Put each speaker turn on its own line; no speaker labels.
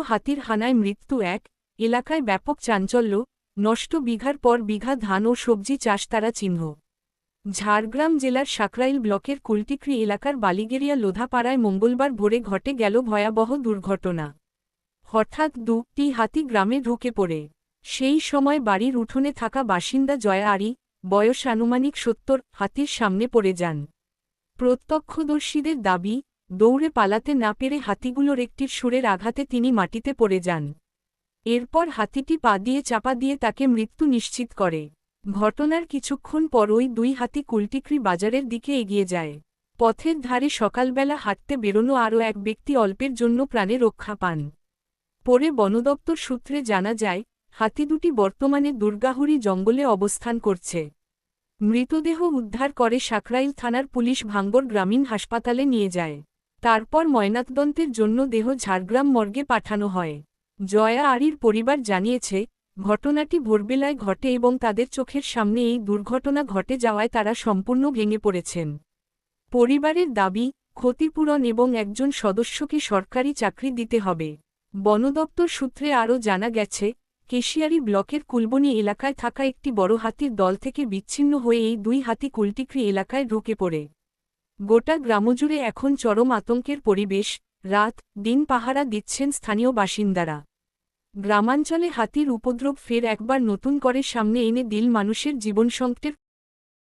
হাতির হানায় মৃত্যু এক, এলাকায় ব্যাপক চাঞ্চল্য, নষ্ট বিঘার পর বিঘা ধান ও সবজি চাষ তারা চিহ্ন। ঝাড়গ্রাম জেলার সাকরাইল ব্লকের কুলটিক্রি এলাকার বালিগেরিয়া লোধাপাড়ায় মঙ্গলবার ভোরে ঘটে গেল ভয়াবহ দুর্ঘটনা। হঠাৎ দুটি হাতি গ্রামে ঢুকে পড়ে। সেই সময় বাড়ির উঠোনে থাকা বাসিন্দা জয়া আরি, বয়স আনুমানিক ৭০, হাতির সামনে পড়ে যান। প্রত্যক্ষদর্শীদের দাবি, দৌড়ে পালাতে না পেরে হাতিগুলোর একটির সুরের আঘাতে তিনি মাটিতে পড়ে যান। এরপর হাতিটি পা দিয়ে চাপা দিয়ে তাকে মৃত্যু নিশ্চিত করে। ঘটনার কিছুক্ষণ পর ওই দুই হাতি কুলটিক্রি বাজারের দিকে এগিয়ে যায়। পথের ধারে সকালবেলা হাঁটতে বেরোনো আরও এক ব্যক্তি অল্পের জন্য প্রাণে রক্ষা পান। পরে বনদপ্তর সূত্রে জানা যায়, হাতি দুটি বর্তমানে দুর্গাহুড়ি জঙ্গলে অবস্থান করছে। মৃতদেহ উদ্ধার করে সাকরাইল থানার পুলিশ ভাঙ্গর গ্রামীণ হাসপাতালে নিয়ে যায়। তারপর ময়নাতদন্তের জন্য দেহ ঝাড়গ্রাম মর্গে পাঠানো হয়। জয়া আরির পরিবার জানিয়েছে, ঘটনাটি ভোরবেলায় ঘটে এবং তাদের চোখের সামনে এই দুর্ঘটনা ঘটে যাওয়ায় তারা সম্পূর্ণ ভেঙে পড়েছেন। পরিবারের দাবি, ক্ষতিপূরণ এবং একজন সদস্যকে সরকারি চাকরি দিতে হবে। বনদপ্তর সূত্রে আরও জানা গেছে, কেশিয়ারি ব্লকের কুলবনি এলাকায় থাকা একটি বড় হাতির দল থেকে বিচ্ছিন্ন হয়ে এই দুই হাতি কুলটিক্রি এলাকায় ঢুকে পড়ে। গোটা গ্রামজুড়ে এখন চরম আতঙ্কের পরিবেশ, রাত দিন পাহারা দিচ্ছেন স্থানীয় বাসিন্দারা। গ্রামাঞ্চলে হাতির উপদ্রব ফের একবার নতুন করে সামনে এনে দিল মানুষের জীবনসংকটের